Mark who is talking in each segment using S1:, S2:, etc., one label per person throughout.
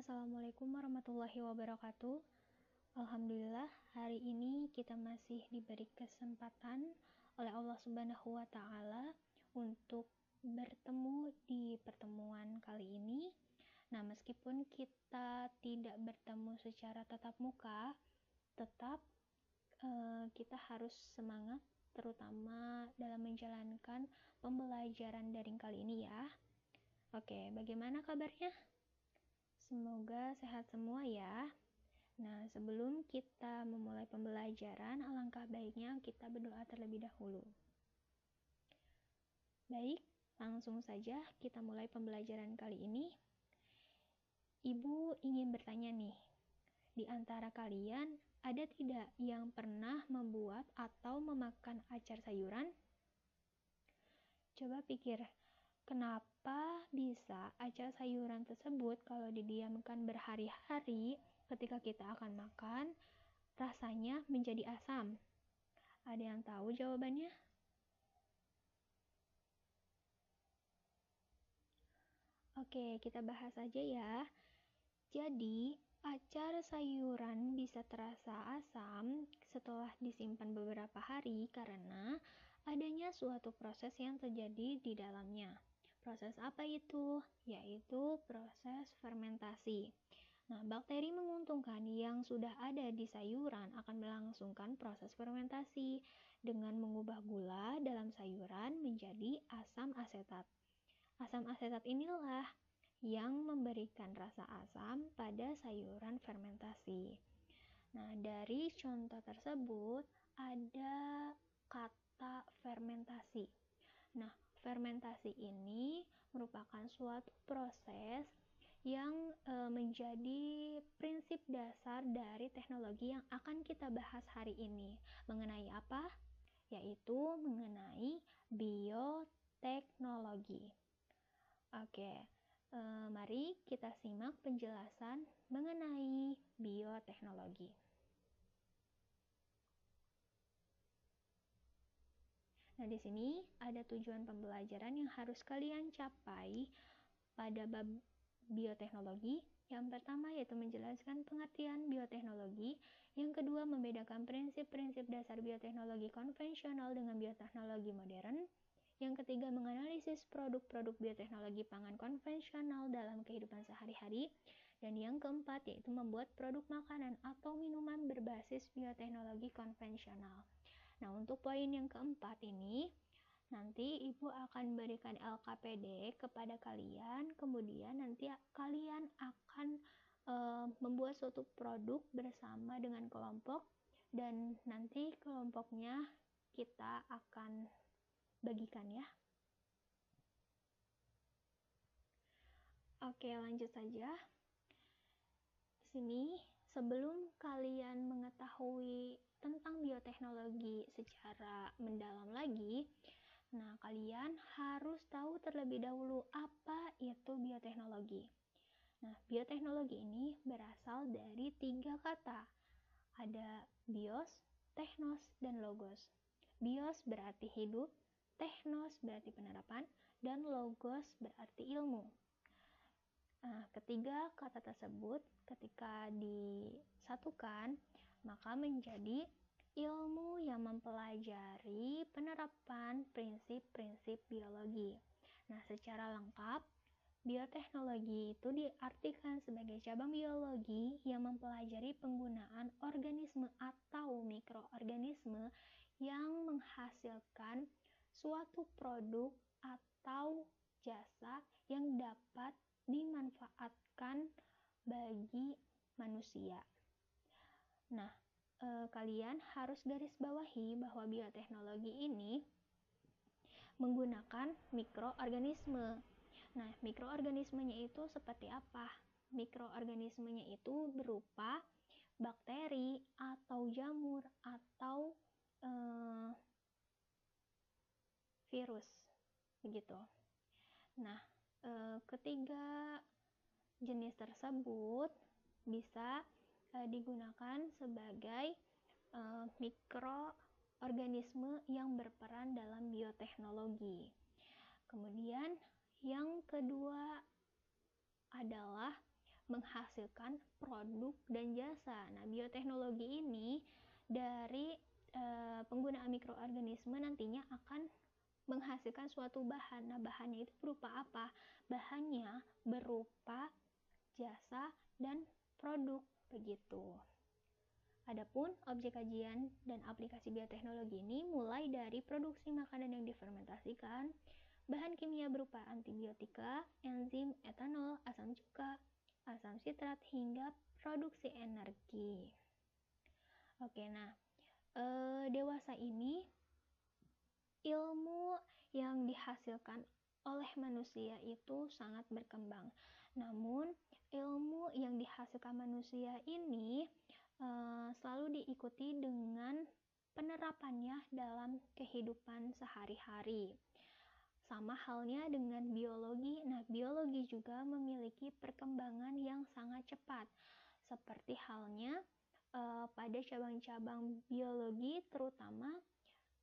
S1: Assalamualaikum warahmatullahi wabarakatuh. Alhamdulillah, hari ini kita masih diberi kesempatan oleh Allah Subhanahu wa Ta'ala untuk bertemu di pertemuan kali ini. Nah, meskipun kita tidak bertemu secara tatap muka, tetap kita harus semangat, terutama dalam menjalankan pembelajaran daring kali ini ya. Oke, bagaimana kabarnya? Semoga sehat semua ya. Nah, sebelum kita memulai pembelajaran, alangkah baiknya kita berdoa terlebih dahulu. Baik, langsung saja kita mulai pembelajaran kali ini. Ibu ingin bertanya nih, di antara kalian ada tidak yang pernah membuat atau memakan acar sayuran? Coba pikir, kenapa bisa acar sayuran tersebut kalau didiamkan berhari-hari ketika kita akan makan, rasanya menjadi asam? Ada yang tahu jawabannya? Oke, kita bahas aja ya. Jadi, acar sayuran bisa terasa asam setelah disimpan beberapa hari karena adanya suatu proses yang terjadi di dalamnya. Proses apa itu? Yaitu proses fermentasi. Nah, bakteri menguntungkan yang sudah ada di sayuran akan melangsungkan proses fermentasi dengan mengubah gula dalam sayuran menjadi asam asetat. Asam asetat inilah yang memberikan rasa asam pada sayuran fermentasi. Nah, dari contoh tersebut ada kata fermentasi. Nah, fermentasi ini merupakan suatu proses yang menjadi prinsip dasar dari teknologi yang akan kita bahas hari ini. Mengenai apa? Yaitu mengenai bioteknologi. Oke, mari kita simak penjelasan mengenai bioteknologi. Nah, di sini ada tujuan pembelajaran yang harus kalian capai pada bab bioteknologi. Yang pertama yaitu menjelaskan pengertian bioteknologi. Yang kedua, membedakan prinsip-prinsip dasar bioteknologi konvensional dengan bioteknologi modern. Yang ketiga, menganalisis produk-produk bioteknologi pangan konvensional dalam kehidupan sehari-hari. Dan yang keempat yaitu membuat produk makanan atau minuman berbasis bioteknologi konvensional. Nah, untuk poin yang keempat ini, nanti Ibu akan berikan LKPD kepada kalian, kemudian nanti kalian akan membuat suatu produk bersama dengan kelompok, dan nanti kelompoknya kita akan bagikan ya. Oke, lanjut saja. Sini, sebelum kalian mengetahui tentang bioteknologi secara mendalam lagi, nah kalian harus tahu terlebih dahulu apa itu bioteknologi. Nah, bioteknologi ini berasal dari 3 kata. Ada bios, teknos, dan logos. Bios berarti hidup, teknos berarti penerapan, dan logos berarti ilmu. Nah, ketiga kata tersebut ketika disatukan, maka menjadi ilmu yang mempelajari penerapan prinsip-prinsip biologi. Nah, secara lengkap, bioteknologi itu diartikan sebagai cabang biologi yang mempelajari penggunaan organisme atau mikroorganisme yang menghasilkan suatu produk atau jasa yang dapat dimanfaatkan bagi manusia. Nah, kalian harus garis bawahi bahwa bioteknologi ini menggunakan mikroorganisme. Nah, mikroorganismenya itu seperti apa? Mikroorganismenya itu berupa bakteri atau jamur atau virus, begitu. Nah, ketiga jenis tersebut bisa digunakan sebagai mikroorganisme yang berperan dalam bioteknologi. Kemudian yang kedua adalah menghasilkan produk dan jasa. Nah, bioteknologi ini dari penggunaan mikroorganisme nantinya akan menghasilkan suatu bahan. Nah, bahannya itu berupa apa? Bahannya berupa jasa dan produk, begitu. Adapun objek kajian dan aplikasi bioteknologi ini mulai dari produksi makanan yang difermentasikan, bahan kimia berupa antibiotika, enzim, etanol, asam cuka, asam sitrat, hingga produksi energi. Oke, nah, dewasa ini ilmu yang dihasilkan oleh manusia itu sangat berkembang. Namun, ilmu yang dihasilkan manusia ini selalu diikuti dengan penerapannya dalam kehidupan sehari-hari. Sama halnya dengan biologi. Nah, biologi juga memiliki perkembangan yang sangat cepat. Seperti halnya pada cabang-cabang biologi, terutama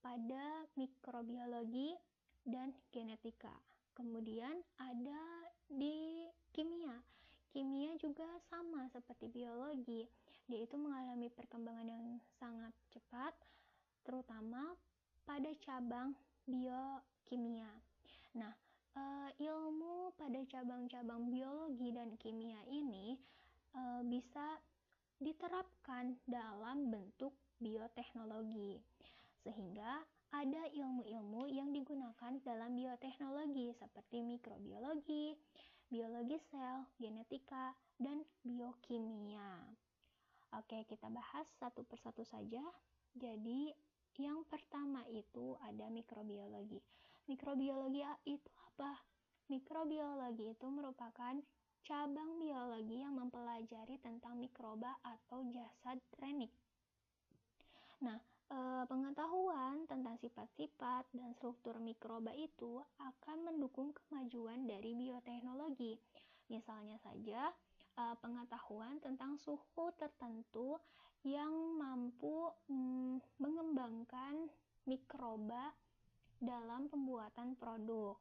S1: pada mikrobiologi dan genetika. Kemudian ada di kimia. Kimia juga sama seperti biologi. Dia itu mengalami perkembangan yang sangat cepat, terutama pada cabang biokimia. Nah, ilmu pada cabang-cabang biologi dan kimia ini bisa diterapkan dalam bentuk bioteknologi, sehingga ada ilmu-ilmu yang digunakan dalam bioteknologi seperti mikrobiologi, biologi sel, genetika, dan biokimia. Oke, kita bahas satu persatu saja. Jadi, yang pertama itu ada mikrobiologi. Mikrobiologi itu apa? Mikrobiologi itu merupakan cabang biologi yang mempelajari tentang mikroba atau jasad renik. Nah, pengetahuan tentang sifat-sifat dan struktur mikroba itu akan mendukung kemajuan dari bioteknologi. Misalnya saja, pengetahuan tentang suhu tertentu yang mampu mengembangkan mikroba dalam pembuatan produk.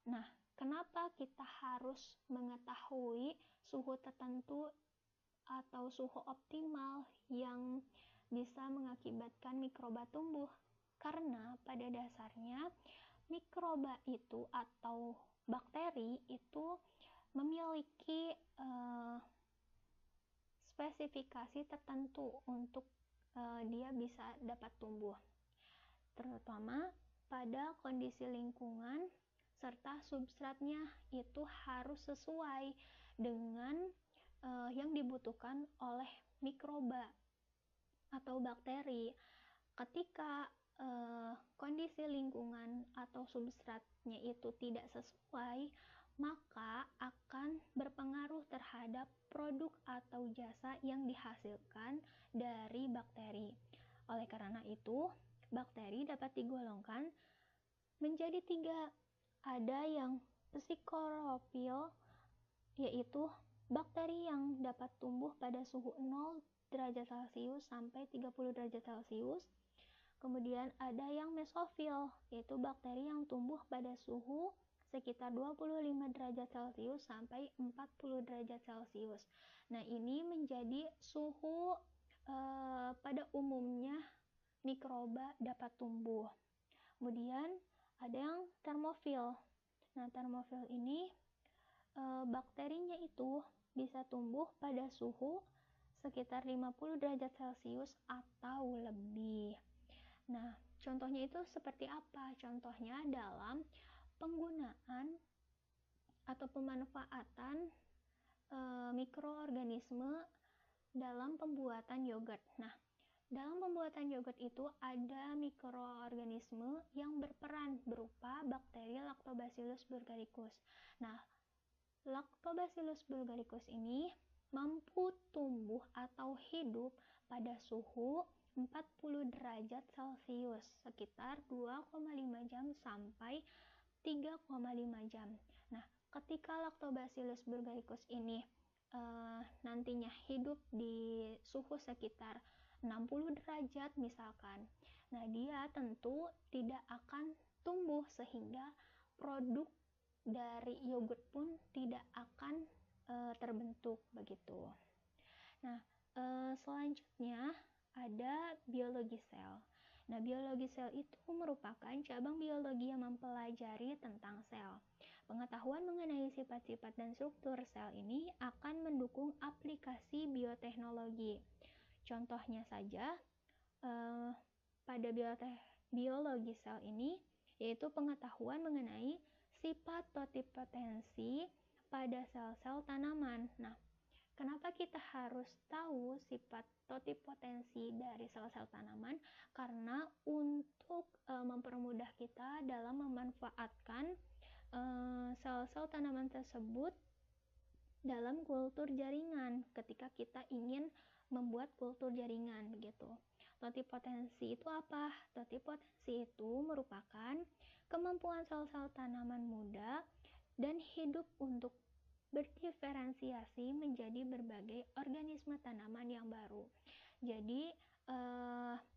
S1: Nah, kenapa kita harus mengetahui suhu tertentu atau suhu optimal yang bisa mengakibatkan mikroba tumbuh? Karena pada dasarnya mikroba itu atau bakteri itu memiliki spesifikasi tertentu untuk dia bisa dapat tumbuh, terutama pada kondisi lingkungan serta substratnya itu harus sesuai dengan yang dibutuhkan oleh mikroba atau bakteri. Ketika kondisi lingkungan atau substratnya itu tidak sesuai, maka akan berpengaruh terhadap produk atau jasa yang dihasilkan dari bakteri. Oleh karena itu, bakteri dapat digolongkan menjadi 3. Ada yang psikorofil, yaitu bakteri yang dapat tumbuh pada suhu 0 derajat Celcius sampai 30 derajat Celcius. Kemudian ada yang mesofil, yaitu bakteri yang tumbuh pada suhu sekitar 25 derajat Celcius sampai 40 derajat Celcius. Nah, ini menjadi suhu pada umumnya mikroba dapat tumbuh. Kemudian ada yang termofil. Nah, termofil ini bakterinya itu bisa tumbuh pada suhu sekitar 50 derajat Celcius atau lebih. Nah, contohnya itu seperti apa? Contohnya dalam penggunaan atau pemanfaatan mikroorganisme dalam pembuatan yogurt. Nah, dalam pembuatan yogurt itu ada mikroorganisme yang berperan berupa bakteri Lactobacillus bulgaricus. Nah, Lactobacillus bulgaricus ini mampu tumbuh atau hidup pada suhu 40 derajat Celcius sekitar 2,5 jam sampai 3,5 jam. Nah, ketika Lactobacillus bulgaricus ini nantinya hidup di suhu sekitar 60 derajat misalkan, nah dia tentu tidak akan tumbuh sehingga produk dari yogurt pun tidak akan terbentuk begitu. Nah, selanjutnya ada biologi sel. Nah, biologi sel itu merupakan cabang biologi yang mempelajari tentang sel. Pengetahuan mengenai sifat-sifat dan struktur sel ini akan mendukung aplikasi bioteknologi. Contohnya saja, pada biologi sel ini, yaitu pengetahuan mengenai sifat totipotensi pada sel-sel tanaman. Nah, kenapa kita harus tahu sifat totipotensi dari sel-sel tanaman? Karena untuk mempermudah kita dalam memanfaatkan sel-sel tanaman tersebut dalam kultur jaringan ketika kita ingin membuat kultur jaringan begitu. Totipotensi itu apa? Totipotensi itu merupakan kemampuan sel-sel tanaman muda dan hidup untuk berdiferensiasi menjadi berbagai organisme tanaman yang baru. Jadi,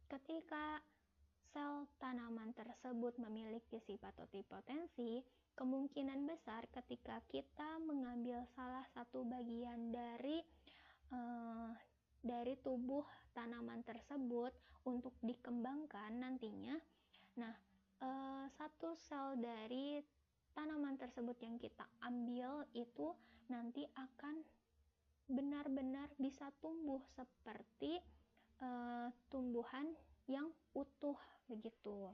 S1: ketika sel tanaman tersebut memiliki sifat totipotensi, kemungkinan besar ketika kita mengambil salah satu bagian dari tubuh tanaman tersebut untuk dikembangkan nantinya, nah, satu sel dari tanaman tersebut yang kita ambil itu nanti akan benar-benar bisa tumbuh seperti tumbuhan yang utuh begitu.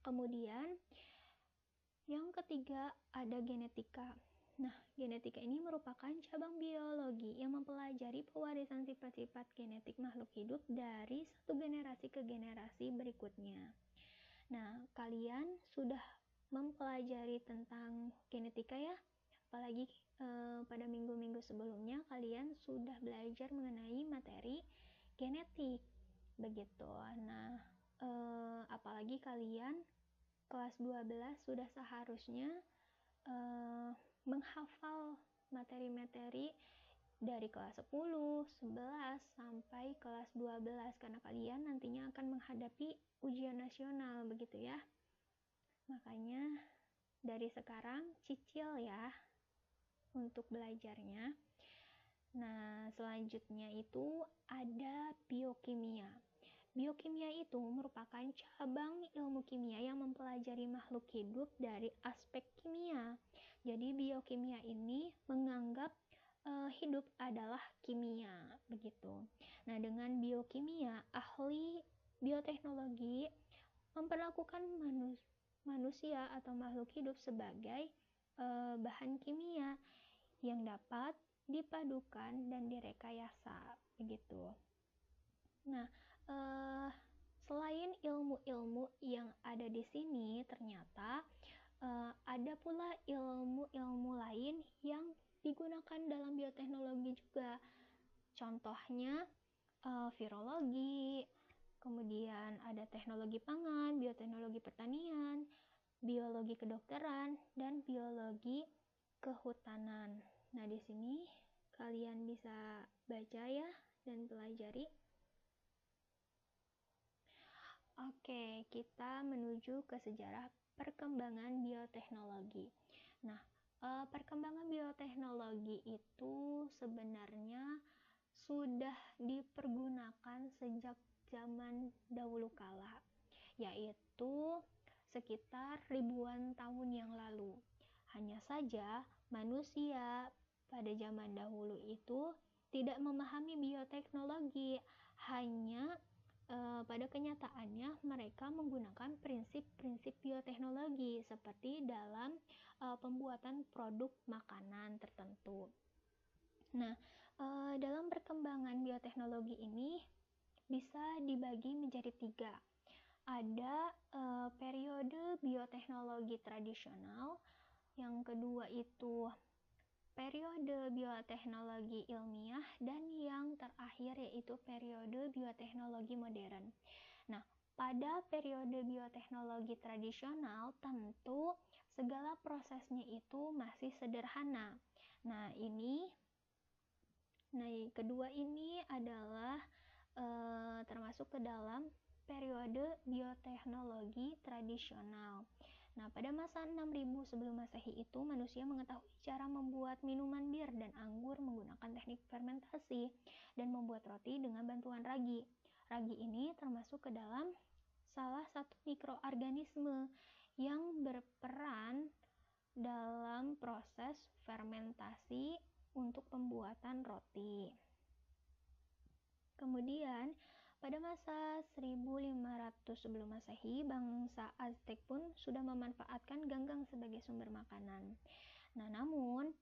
S1: Kemudian yang ketiga ada genetika. Nah, genetika ini merupakan cabang biologi yang mempelajari pewarisan sifat-sifat genetik makhluk hidup dari satu generasi ke generasi berikutnya. Nah, kalian sudah mempelajari tentang genetika ya? Apalagi pada minggu-minggu sebelumnya kalian sudah belajar mengenai materi genetik begitu. Nah, apalagi kalian kelas 12 sudah seharusnya menghafal materi-materi dari kelas 10, 11 sampai kelas 12 karena kalian nantinya akan menghadapi ujian nasional begitu ya. Makanya dari sekarang cicil ya untuk belajarnya. Nah, selanjutnya itu ada biokimia. Biokimia itu merupakan cabang ilmu kimia yang mempelajari makhluk hidup dari aspek kimia. Jadi biokimia ini menganggap hidup adalah kimia, begitu. Nah, dengan biokimia, ahli bioteknologi memperlakukan manusia atau makhluk hidup sebagai bahan kimia yang dapat dipadukan dan direkayasa, begitu. Nah, selain ilmu-ilmu yang ada di sini, ternyata ada pula ilmu-ilmu lain yang digunakan dalam bioteknologi juga. Contohnya virologi, kemudian ada teknologi pangan, bioteknologi pertanian, biologi kedokteran, dan biologi kehutanan. Nah, di sini kalian bisa baca ya dan pelajari. Oke, kita menuju ke sejarah perkembangan bioteknologi. Nah, perkembangan bioteknologi itu sebenarnya sudah dipergunakan sejak zaman dahulu kala, yaitu sekitar ribuan tahun yang lalu. Hanya saja manusia pada zaman dahulu itu tidak memahami bioteknologi, hanya pada kenyataannya mereka menggunakan prinsip-prinsip bioteknologi seperti dalam pembuatan produk makanan tertentu. Nah, dalam perkembangan bioteknologi ini bisa dibagi menjadi 3. Ada periode bioteknologi tradisional, yang kedua itu periode bioteknologi ilmiah, dan yang terakhir yaitu periode bioteknologi modern. Nah, pada periode bioteknologi tradisional tentu segala prosesnya itu masih sederhana. Nah, kedua ini adalah termasuk ke dalam periode bioteknologi tradisional. Nah, pada masa 6000 sebelum Masehi itu manusia mengetahui cara membuat minuman bir dan anggur menggunakan teknik fermentasi dan membuat roti dengan bantuan ragi. Ragi ini termasuk ke dalam salah satu mikroorganisme yang berperan dalam proses fermentasi untuk pembuatan roti. Kemudian, pada masa 1500 sebelum Masehi, bangsa Aztec pun sudah memanfaatkan ganggang sebagai sumber makanan. Nah, namun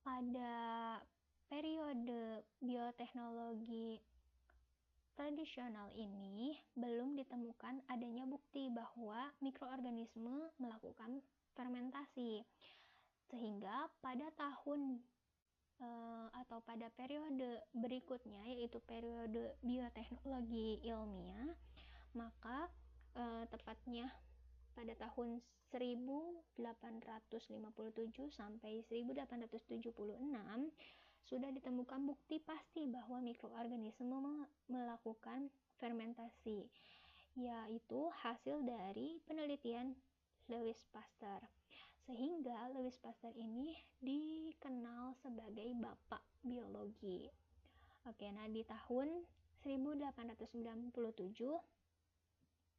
S1: pada periode bioteknologi tradisional ini belum ditemukan adanya bukti bahwa mikroorganisme melakukan fermentasi. Sehingga pada tahun atau pada periode berikutnya, yaitu periode bioteknologi ilmiah, maka tepatnya pada tahun 1857 sampai 1876 sudah ditemukan bukti pasti bahwa mikroorganisme melakukan fermentasi, yaitu hasil dari penelitian Louis Pasteur. Sehingga Louis Pasteur ini dikenal sebagai bapak biologi. Oke, nah di tahun 1897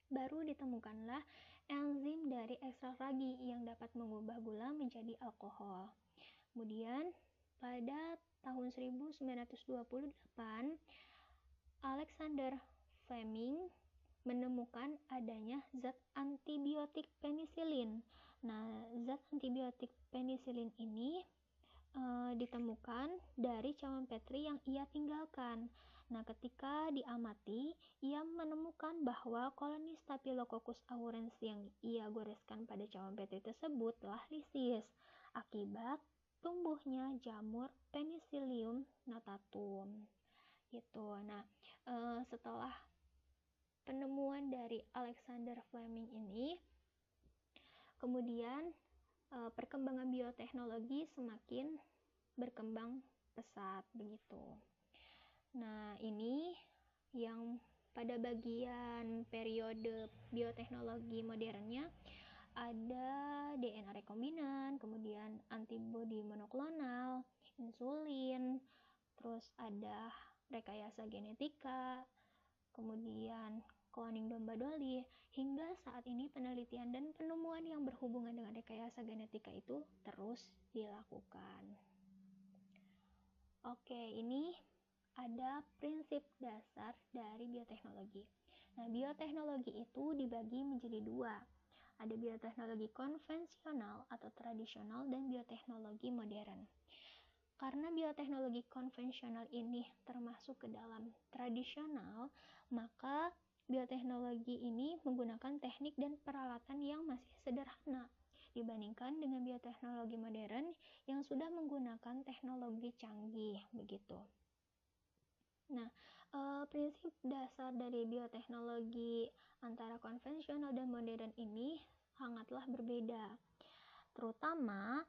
S1: baru ditemukanlah enzim dari ekstrak ragi yang dapat mengubah gula menjadi alkohol. Kemudian pada tahun 1928 Alexander Fleming menemukan adanya zat antibiotik penisilin. Nah, zat antibiotik penisilin ini ditemukan dari cawan petri yang ia tinggalkan. Nah, ketika diamati, ia menemukan bahwa koloni Staphylococcus aureus yang ia goreskan pada cawan petri tersebut telah lisis akibat tumbuhnya jamur Penicillium notatum. Gitu. Nah, setelah penemuan dari Alexander Fleming ini, kemudian perkembangan bioteknologi semakin berkembang pesat begitu. Nah, ini yang pada bagian periode bioteknologi modernnya ada DNA rekombinan, kemudian antibodi monoklonal, insulin, terus ada rekayasa genetika, kemudian kloning domba doli. Hingga saat ini penelitian dan penemuan yang berhubungan dengan rekayasa genetika itu terus dilakukan. Oke, ini ada prinsip dasar dari bioteknologi. Nah, bioteknologi itu dibagi menjadi dua. Ada bioteknologi konvensional atau tradisional dan bioteknologi modern. Karena bioteknologi konvensional ini termasuk ke dalam tradisional, maka bioteknologi ini menggunakan teknik dan peralatan yang masih sederhana dibandingkan dengan bioteknologi modern yang sudah menggunakan teknologi canggih begitu. Nah, prinsip dasar dari bioteknologi antara konvensional dan modern ini sangatlah berbeda. Terutama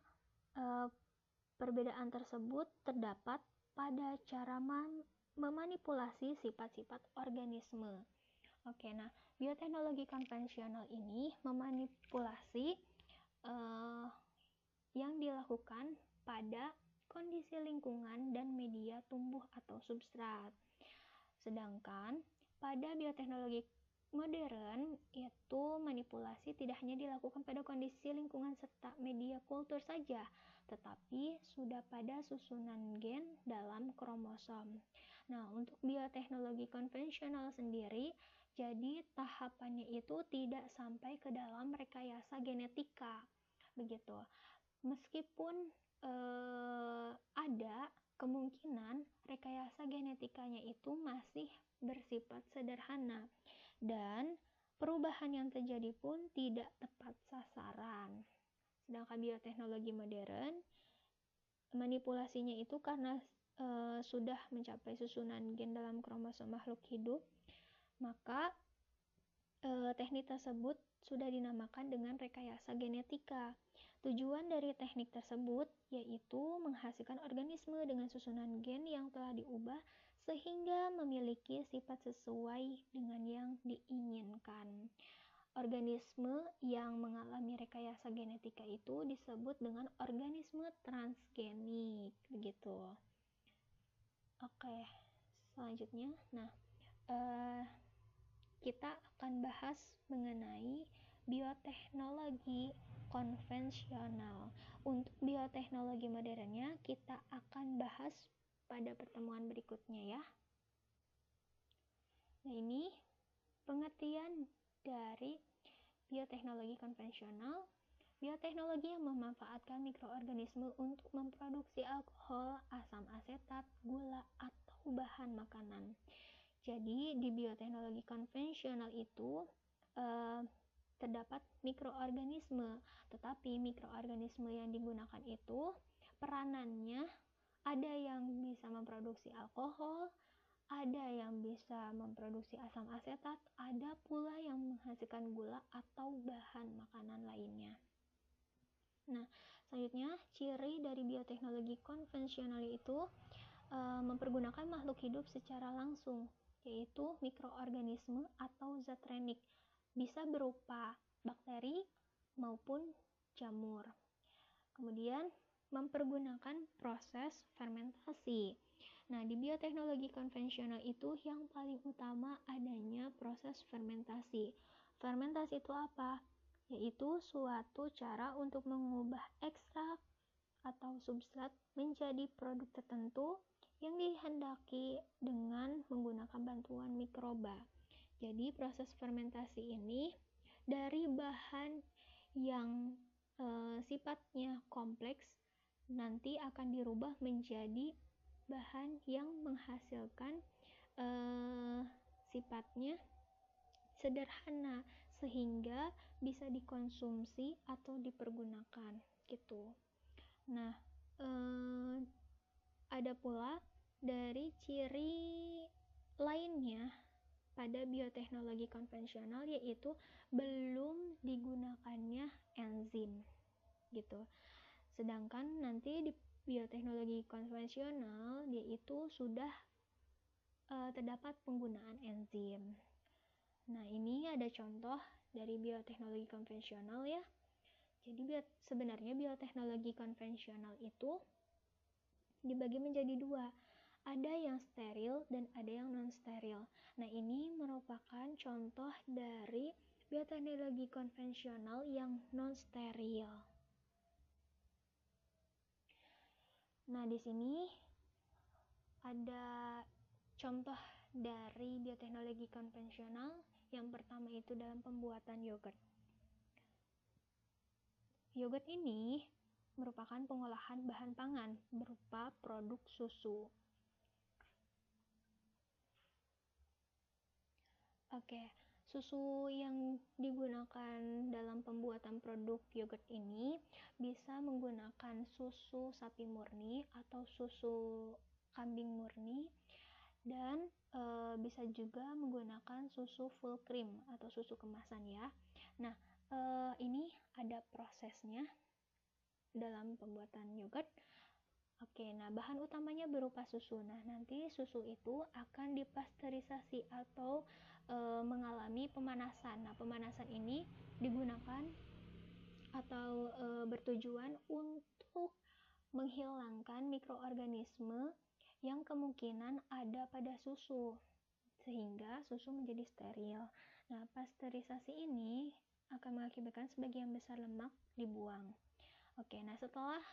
S1: perbedaan tersebut terdapat pada cara memanipulasi sifat-sifat organisme. Oke, nah bioteknologi konvensional ini memanipulasi yang dilakukan pada kondisi lingkungan dan media tumbuh atau substrat. Sedangkan pada bioteknologi modern itu manipulasi tidak hanya dilakukan pada kondisi lingkungan serta media kultur saja, tetapi sudah pada susunan gen dalam kromosom. Nah, untuk bioteknologi konvensional sendiri, jadi tahapannya itu tidak sampai ke dalam rekayasa genetika, begitu. Meskipun ada kemungkinan rekayasa genetikanya itu masih bersifat sederhana dan perubahan yang terjadi pun tidak tepat sasaran. Sedangkan bioteknologi modern, manipulasinya itu karena sudah mencapai susunan gen dalam kromosom makhluk hidup, maka teknik tersebut sudah dinamakan dengan rekayasa genetika. Tujuan dari teknik tersebut yaitu menghasilkan organisme dengan susunan gen yang telah diubah sehingga memiliki sifat sesuai dengan yang diinginkan. Organisme yang mengalami rekayasa genetika itu disebut dengan organisme transgenik, begitu. Oke, selanjutnya, kita akan bahas mengenai bioteknologi konvensional. Untuk bioteknologi modernnya kita akan bahas pada pertemuan berikutnya ya. Nah, ini pengertian dari bioteknologi konvensional. Bioteknologi yang memanfaatkan mikroorganisme untuk memproduksi alkohol, asam asetat, gula, atau bahan makanan. Jadi di bioteknologi konvensional itu terdapat mikroorganisme, tetapi mikroorganisme yang digunakan itu peranannya ada yang bisa memproduksi alkohol, ada yang bisa memproduksi asam asetat, ada pula yang menghasilkan gula atau bahan makanan lainnya. Nah, selanjutnya ciri dari bioteknologi konvensional itu mempergunakan makhluk hidup secara langsung, yaitu mikroorganisme atau zat renik, bisa berupa bakteri maupun jamur. Kemudian mempergunakan proses fermentasi. Nah, di bioteknologi konvensional itu yang paling utama adanya proses fermentasi. Fermentasi itu apa? Yaitu suatu cara untuk mengubah ekstrak atau substrat menjadi produk tertentu yang dihendaki dengan menggunakan bantuan mikroba. Jadi proses fermentasi ini dari bahan yang sifatnya kompleks nanti akan dirubah menjadi bahan yang menghasilkan sifatnya sederhana sehingga bisa dikonsumsi atau dipergunakan gitu. Nah, ada pula dari ciri lainnya pada bioteknologi konvensional yaitu belum digunakannya enzim gitu. Sedangkan nanti di bioteknologi konvensional yaitu sudah terdapat penggunaan enzim. Nah, ini ada contoh dari bioteknologi konvensional ya. Jadi sebenarnya bioteknologi konvensional itu dibagi menjadi dua. Ada yang steril dan ada yang non-steril. Nah, ini merupakan contoh dari bioteknologi konvensional yang non-steril. Nah, di sini ada contoh dari bioteknologi konvensional. Yang pertama itu dalam pembuatan yogurt. Yogurt ini merupakan pengolahan bahan pangan berupa produk susu. Oke, susu yang digunakan dalam pembuatan produk yogurt ini bisa menggunakan susu sapi murni atau susu kambing murni dan bisa juga menggunakan susu full cream atau susu kemasan ya. Nah, ini ada prosesnya dalam pembuatan yogurt. Oke, nah bahan utamanya berupa susu. Nah, nanti susu itu akan dipasteurisasi atau mengalami pemanasan. Nah, pemanasan ini digunakan atau bertujuan untuk menghilangkan mikroorganisme yang kemungkinan ada pada susu sehingga susu menjadi steril. Nah, pasteurisasi ini akan mengakibatkan sebagian besar lemak dibuang. Oke, nah setelah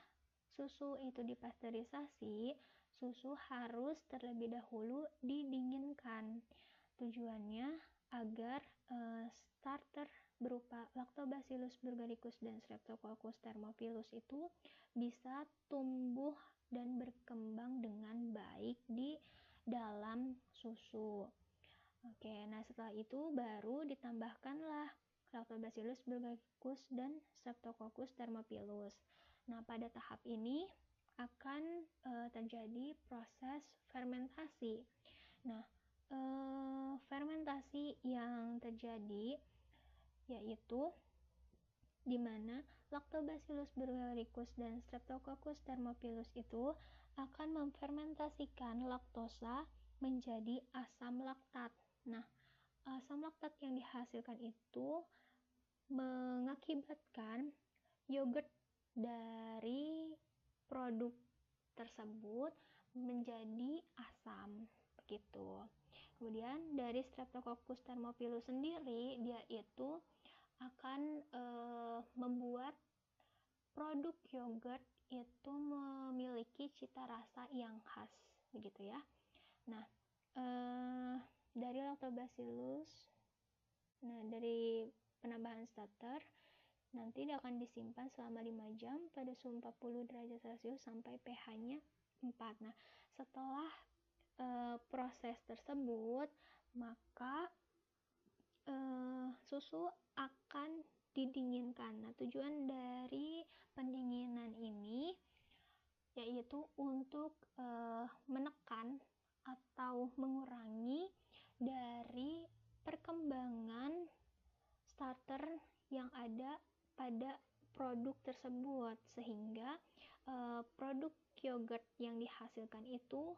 S1: susu itu dipasteurisasi, susu harus terlebih dahulu didinginkan. Tujuannya agar starter berupa Lactobacillus burgardicus dan Streptococcus thermophilus itu bisa tumbuh dan berkembang dengan baik di dalam susu. Oke, nah setelah itu baru ditambahkanlah Lactobacillus burgardicus dan Streptococcus thermophilus. Nah, pada tahap ini akan terjadi proses fermentasi. Nah, fermentasi yang terjadi yaitu di mana Lactobacillus burgardicus dan Streptococcus thermophilus itu akan memfermentasikan laktosa menjadi asam laktat. Nah, asam laktat yang dihasilkan itu mengakibatkan yogurt dari produk tersebut menjadi asam begitu. Kemudian dari Streptococcus thermophilus sendiri, dia itu akan membuat produk yogurt itu memiliki cita rasa yang khas begitu ya. Nah, dari Lactobacillus, dari penambahan starter nanti dia akan disimpan selama 5 jam pada suhu 40 derajat Celcius sampai pH-nya 4. Nah, setelah proses tersebut, maka susu akan didinginkan. Nah, tujuan dari pendinginan ini yaitu untuk menekan atau mengurangi dari perkembangan starter yang ada pada produk tersebut, sehingga produk yogurt yang dihasilkan itu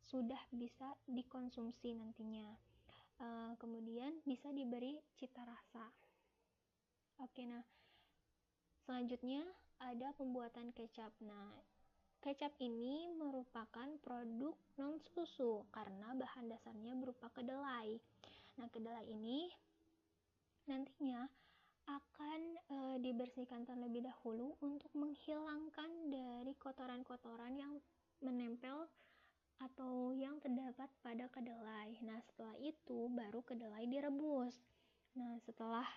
S1: sudah bisa dikonsumsi nantinya. Kemudian bisa diberi cita rasa. Oke, nah selanjutnya ada pembuatan kecap. Nah, kecap ini merupakan produk non susu karena bahan dasarnya berupa kedelai. Nah, kedelai ini nantinya akan dibersihkan terlebih dahulu untuk menghilangkan dari kotoran-kotoran yang menempel atau yang terdapat pada kedelai. Nah, setelah itu baru kedelai direbus. Nah, setelah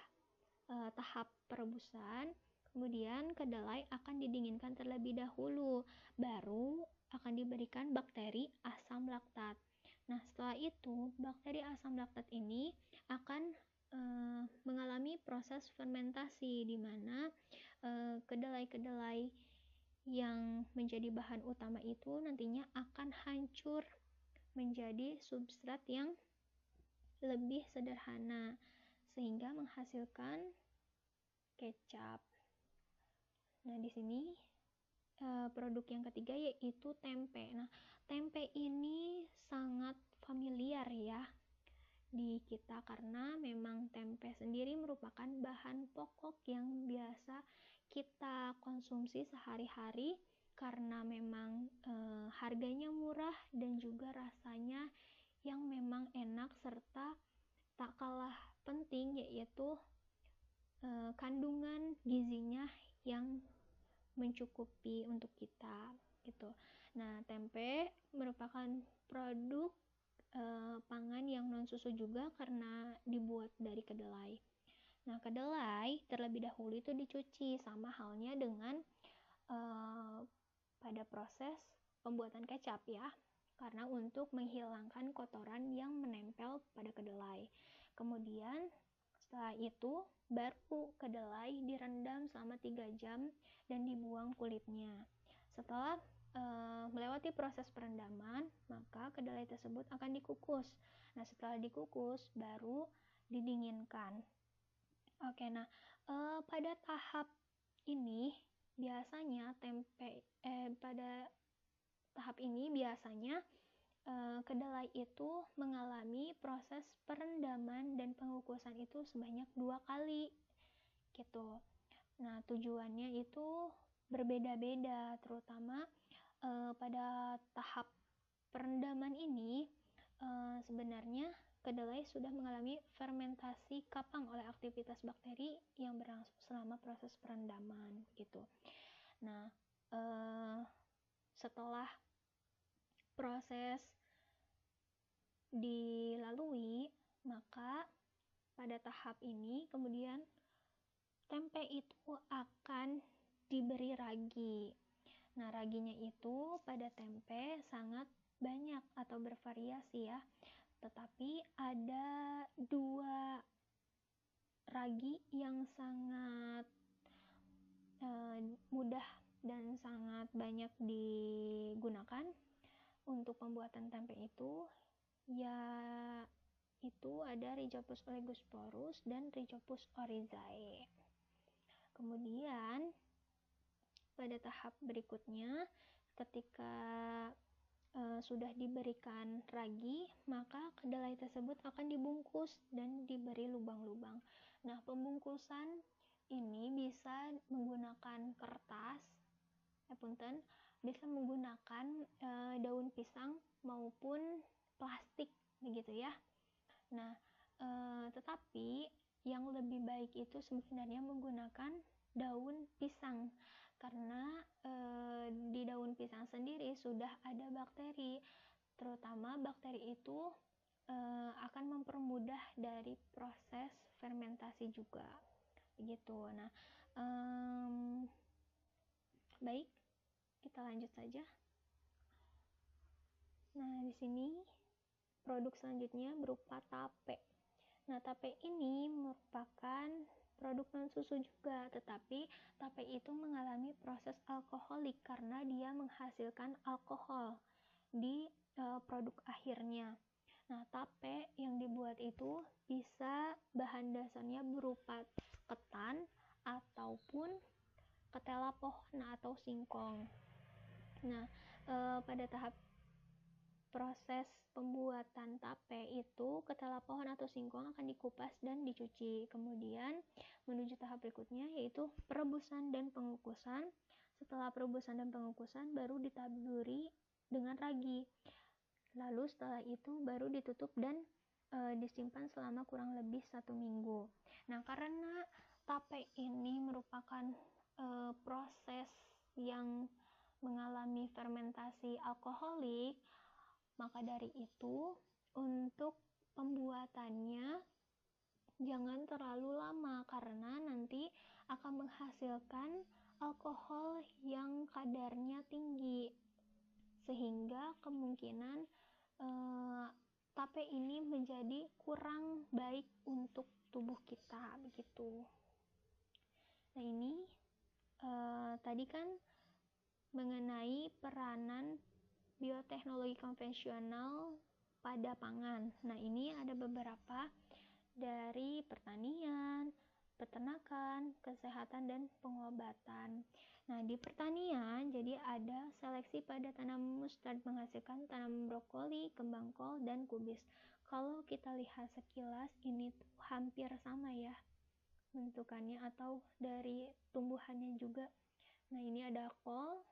S1: tahap perebusan, kemudian kedelai akan didinginkan terlebih dahulu, baru akan diberikan bakteri asam laktat. Nah, setelah itu bakteri asam laktat ini akan mengalami proses fermentasi, di mana kedelai-kedelai yang menjadi bahan utama itu nantinya akan hancur menjadi substrat yang lebih sederhana sehingga menghasilkan kecap. Nah, di sini produk yang ketiga yaitu tempe. Nah, tempe ini sangat familiar ya di kita karena memang tempe sendiri merupakan bahan pokok yang biasa kita konsumsi sehari-hari karena memang harganya murah dan juga rasanya yang memang enak, serta tak kalah penting yaitu kandungan gizinya yang mencukupi untuk kita gitu. Nah, tempe merupakan produk pangan yang non susu juga karena dibuat dari kedelai. Nah, kedelai terlebih dahulu itu dicuci, sama halnya dengan pada proses pembuatan kecap ya, karena untuk menghilangkan kotoran yang menempel pada kedelai. Kemudian setelah itu baru kedelai direndam selama 3 jam dan dibuang kulitnya. Setelah melewati proses perendaman, maka kedelai tersebut akan dikukus. Nah, setelah dikukus baru didinginkan. Oke, nah pada tahap ini biasanya pada tahap ini biasanya kedelai itu mengalami proses perendaman dan pengukusan itu sebanyak 2 kali gitu. Nah, tujuannya itu berbeda-beda, terutama pada tahap perendaman ini sebenarnya kedelai sudah mengalami fermentasi kapang oleh aktivitas bakteri yang berlangsung selama proses perendaman gitu. Nah, setelah proses dilalui, maka pada tahap ini kemudian tempe itu akan diberi ragi. Nah, raginya itu pada tempe sangat banyak atau bervariasi ya. Tetapi ada 2 ragi yang sangat mudah dan sangat banyak digunakan untuk pembuatan tempe itu, ya itu ada Rhizopus olegosporus dan Rhizopus oryzae. Kemudian pada tahap berikutnya, ketika sudah diberikan ragi, maka kedelai tersebut akan dibungkus dan diberi lubang-lubang. Nah, pembungkusan ini bisa menggunakan kertas, punten, bisa menggunakan daun pisang maupun plastik begitu ya. Nah, tetapi yang lebih baik itu sebenarnya menggunakan daun pisang karena di daun pisang sendiri sudah ada bakteri, terutama bakteri itu akan mempermudah dari proses fermentasi juga begitu. Nah, baik, kita lanjut saja. Nah, di sini produk selanjutnya berupa tape. Nah, tape ini merupakan produk non-susu juga, tetapi tape itu mengalami proses alkoholik karena dia menghasilkan alkohol di produk akhirnya. Nah, tape yang dibuat itu bisa bahan dasarnya berupa ketan ataupun ketela pohon atau singkong. Nah, pada tahap proses pembuatan tape itu ketela pohon atau singkong akan dikupas dan dicuci. Kemudian menuju tahap berikutnya yaitu perebusan dan pengukusan. Setelah perebusan dan pengukusan baru ditaburi dengan ragi. Lalu setelah itu baru ditutup dan disimpan selama kurang lebih 1 minggu. Nah, karena tape ini merupakan proses yang mengalami fermentasi alkoholik, maka dari itu untuk pembuatannya jangan terlalu lama karena nanti akan menghasilkan alkohol yang kadarnya tinggi sehingga kemungkinan tape ini menjadi kurang baik untuk tubuh kita begitu. Nah, ini tadi kan mengenai peranan bioteknologi konvensional pada pangan. Nah, ini ada beberapa dari pertanian, peternakan, kesehatan, dan pengobatan. Nah, di pertanian, jadi ada seleksi pada tanaman mustard menghasilkan tanaman brokoli, kembang kol, dan kubis. Kalau kita lihat sekilas, ini tuh hampir sama ya bentukannya atau dari tumbuhannya juga. Nah, ini ada kol,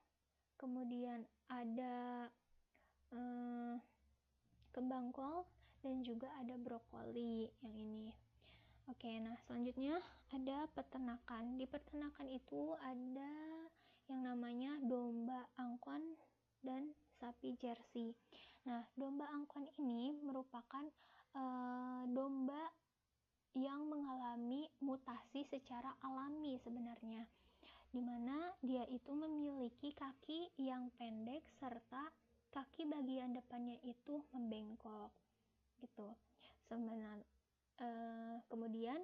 S1: kemudian ada kembang kol, dan juga ada brokoli yang ini. Oke, nah selanjutnya ada peternakan. Di peternakan itu ada yang namanya domba angkon dan sapi jersey. Nah, domba angkon ini merupakan domba yang mengalami mutasi secara alami sebenarnya, di mana dia itu memiliki kaki yang pendek serta kaki bagian depannya itu membengkok gitu. Kemudian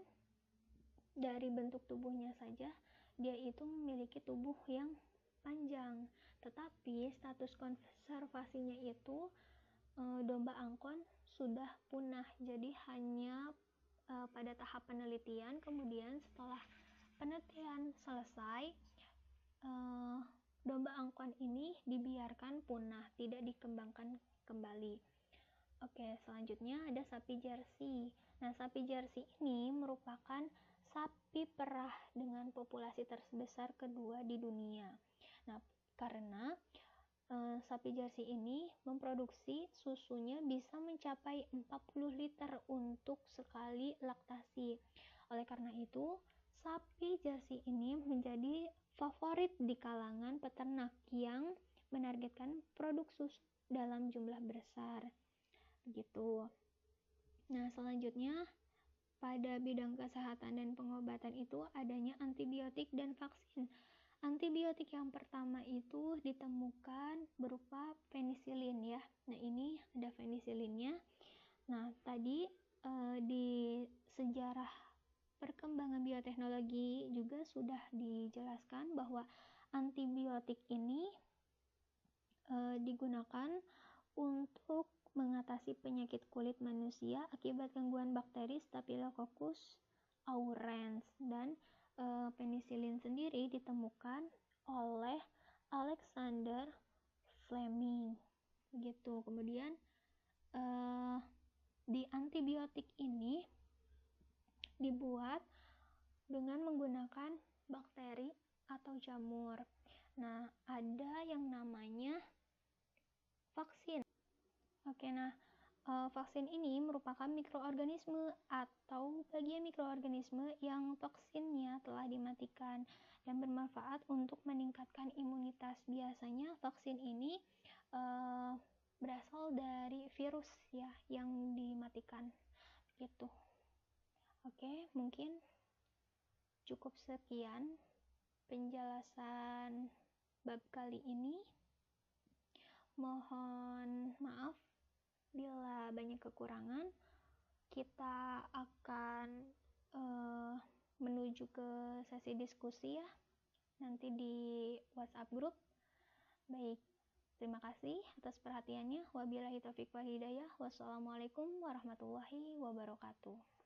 S1: dari bentuk tubuhnya saja dia itu memiliki tubuh yang panjang, tetapi status konservasinya itu domba angkon sudah punah, jadi hanya pada tahap penelitian. Kemudian setelah penelitian selesai, domba angkon ini dibiarkan punah, tidak dikembangkan kembali. Oke, selanjutnya ada sapi jersey. Nah, sapi jersey ini merupakan sapi perah dengan populasi terbesar kedua di dunia. Nah, karena sapi jersey ini memproduksi susunya bisa mencapai 40 liter untuk sekali laktasi. Oleh karena itu, sapi jersey ini menjadi favorit di kalangan peternak yang menargetkan produk susu dalam jumlah besar. Begitu. Nah, selanjutnya pada bidang kesehatan dan pengobatan itu adanya antibiotik dan vaksin. Antibiotik yang pertama itu ditemukan berupa penisilin ya. Nah, ini ada penisilinnya. Nah, tadi di sejarah perkembangan bioteknologi juga sudah dijelaskan bahwa antibiotik ini digunakan untuk mengatasi penyakit kulit manusia akibat gangguan bakteri Staphylococcus aureus, dan penisilin sendiri ditemukan oleh Alexander Fleming gitu. Kemudian di antibiotik ini dibuat dengan menggunakan bakteri atau jamur. Nah, ada yang namanya vaksin. Oke, nah vaksin ini merupakan mikroorganisme atau bagian mikroorganisme yang toksinnya telah dimatikan dan bermanfaat untuk meningkatkan imunitas. Biasanya vaksin ini berasal dari virus ya yang dimatikan gitu. Oke, mungkin cukup sekian penjelasan bab kali ini. Mohon maaf bila banyak kekurangan. Kita akan menuju ke sesi diskusi ya, nanti di WhatsApp group. Baik, terima kasih atas perhatiannya. Wabillahi taufiq wal hidayah. Wassalamualaikum warahmatullahi wabarakatuh.